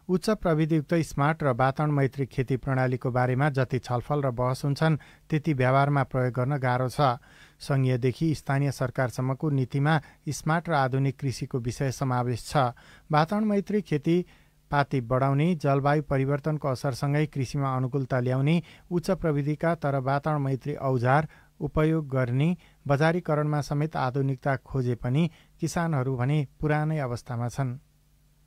उच्च प्रविधियुक्त स्मार्ट र वातावरण मैत्री खेती प्रणालीको बारेमा जति छलफल र बहस हुन्छन् त्यति व्यवहारमा प्रयोग गर्न गाह्रो छ। संघीयदेखि स्थानीय सरकारसम्मको नीतिमा स्मार्ट र आधुनिक कृषिको विषय समावेश छ। वातावरण मैत्री खेतीपाती बढाउने, जलवायु परिवर्तनको असरसँगै कृषिमा अनुकूलता ल्याउने, उच्च प्रविधिका तर वातावरण मैत्री औजार उपयोग गर्ने, बजारीकरणमा समेत आधुनिकता खोजे पनि किसानहरू भने पुरानै अवस्थामा छन्।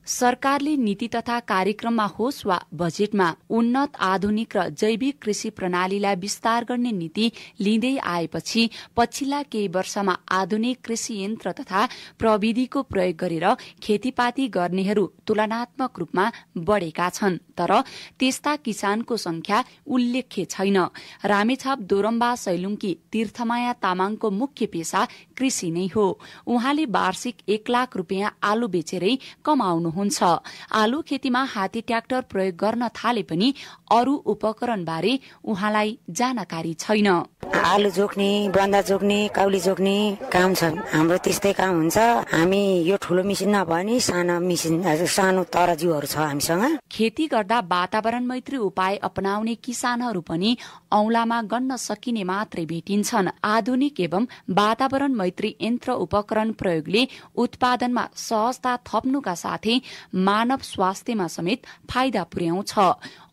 सरकारले नीति तथा कार्यक्रममा होस् वा बजेटमा उन्नत आधुनिक र जैविक कृषि प्रणालीलाई विस्तार गर्ने नीति लिँदै आएपछि पछिल्ला केही वर्षमा आधुनिक कृषि यन्त्र तथा प्रविधिको प्रयोग गरेर खेतीपाती गर्नेहरू तुलनात्मक रूपमा बढेका छन्। तर त्यस्ता किसानको संख्या उल्लेख्य छैन। रामेछाप दोरम्बा सैलुङकी तीर्थमाया तामाङको मुख्य पेशा कृषि नै हो। उहाँले वार्षिक 1 लाख रुपियाँ आलु बेचेरै कमाउनु हुन्छ। आलु खेतीमा हात्ती ट्र्याक्टर प्रयोग गर्न थाले पनि अरू उपकरण बारे उहाँलाई जानकारी छैन। आलु जोख्ने, बन्दा जोख्ने, काउली जोख्ने काम छ। हाम्रो त्यस्तै काम हुन्छ। हामी यो ठुलो मेसिन नभए नि सानो मेसिन, सानो तराजुहरू छ हामीसँग। खेती गर्दा वातावरण मैत्री उपाय अपनाउने किसानहरू पनि औंलामा गन्न सकिने मात्रै भेटिन्छन्। आधुनिक एवं वातावरण मैत्री यन्त्र उपकरण प्रयोगले उत्पादनमा सहजता थप्नुका साथै मानव स्वास्थ्यमा समेत फाइदा पुर्याउँछ।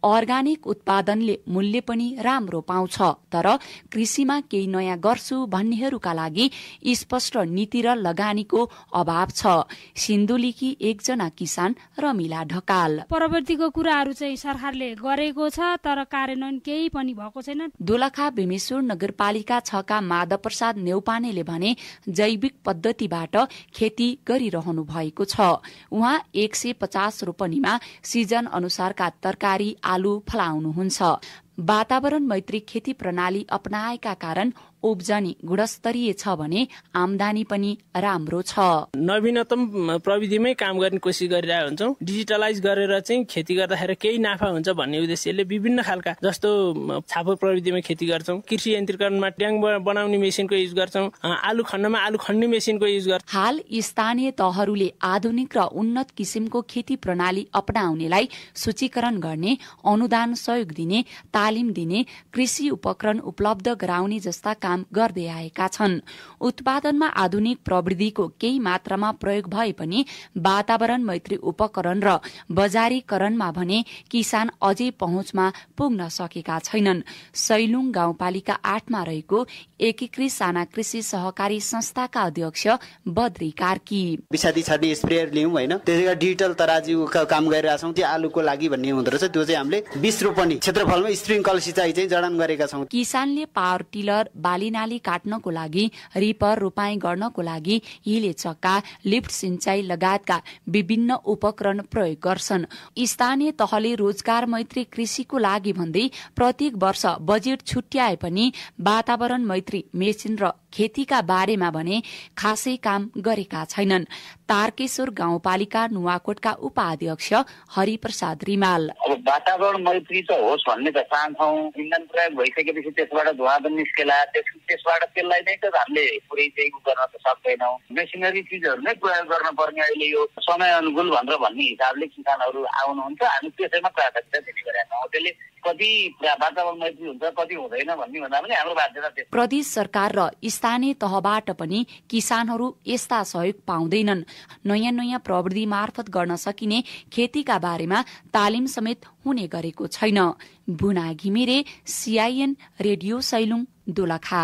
अर्गानिक उत्पादनले मूल्य पनि राम्रो पाउँछ। तर कृषिमा केही नयाँ गर्छु भन्नेहरूका लागि स्पष्ट नीति र लगानीको अभाव छ। सिन्धुलीकी एकजना किसान रमिला ढकाल। प्रवृत्तिको कुराहरू चाहिँ सरकारले गरेको छ तर कार्यान्वयन केही पनि भएको छैन। दोलखा भीमेश्वर नगरपालिका 6 का माधव प्रसाद नेउपानेले भने जैविक पद्धतिबाट खेती गरिरहनु भएको छ। उहाँ 150 रोपनीमा सिजन अनुसारका तरकारी आलु फलाउनुहुन्छ। वातावरण मैत्री खेती प्रणाली अपनाएका कारण उब्जनी गुणस्तरीय छ भने आमदानी पनि राम्रो छ। नवीनतम प्रविधिमै काम गर्ने कोसिस गरिरहेका हुन्छौँ। डिजिटलाइज गरेर चाहिँ खेती गर्दाखेरि केही नाफा हुन्छ भन्ने उद्देश्यले विभिन्न खालका जस्तो छापो प्रविधिमा खेती गर्छौँ। कृषि यन्त्रीकरणमा ट्याङ बनाउने मेसिनको युज गर्छौँ। आलु खन्नमा आलु खन्ने मेसिनको युज गर्छौँ। हाल स्थानीय तहहरूले आधुनिक र उन्नत किसिमको खेती प्रणाली अपनाउनेलाई सूचीकरण गर्ने, अनुदान सहयोग दिने, तालिम दिने, कृषि उपकरण उपलब्ध गराउने जस्ता काम गर्दै आएका छन्। उत्पादनमा आधुनिक प्रविधिको केही मात्रामा प्रयोग भए पनि वातावरण मैत्री उपकरण र बजारीकरणमा भने किसान अझै पहुँचमा पुग्न सकेका छैनन्। सैलुङ गाउँपालिका 8 मा रहेको एकीकृत साना कृषि सहकारी संस्थाका अध्यक्ष बद्री कार्की। विषादी छर्ने स्प्रेयर लियौं हैन, त्यसैगरी डिजिटल तराजुको काम गरिरहेछौँ। त्यो आलुको लागि भन्ने हुँदो रहेछ। त्यो चाहिँ हामीले 20 रोपनी क्षेत्रफलमा स्प्रिङ्कल सिँचाइ चाहिँ जडान गरेका छौँ। किसानले पावर टिलर, बाली नाली काट्नको लागि, रिपर रोपाई गर्नको लागि हिले चक्का, लिफ्ट सिंचाई लगायतका विभिन्न उपकरण प्रयोग गर्छन्। स्थानीय तहले रोजगार मैत्री कृषिको लागि भन्दै प्रत्येक वर्ष बजेट छुट्याए पनि वातावरण मैत्री मेसिन र खेतीका बारेमा भने खासै काम गरेका छैनन्। तारकेश्वर गाउँपालिका नुवाकोटका उपाध्यक्ष हरिप्रसाद रिमाल। अब वातावरण मैत्री त होस् भन्ने त चाहन्छौँ। इन्धन प्रयोग भइसकेपछि त्यसबाट धुवा पनि निस्केला, त्यसबाट त्यसलाई नै त हामीले पुरै चाहिँ गर्न त सक्दैनौँ। मेसिनरी चिजहरू नै प्रयोग गर्न पर्ने अहिले यो समय अनुकूल भनेर भन्ने हिसाबले किसानहरू आउनुहुन्छ। हामी त्यसैमा प्राथमिकता दिने गरेका छौँ। त्यसले कति वातावरण मैत्री हुन्छ कति हुँदैन भन्ने भन्दा पनि हाम्रो बाध्यता थियो। प्रदेश सरकार र स्थानीय तहबाट पनि किसानहरू यस्ता सहयोग पाउँदैनन्। नयाँ नयाँ प्रविधि मार्फत गर्न सकिने खेतीका बारेमा तालिम समेत हुने गरेको छैन। बुना घिमिरे, CIN रेडियो सैलुङ, दोलखा।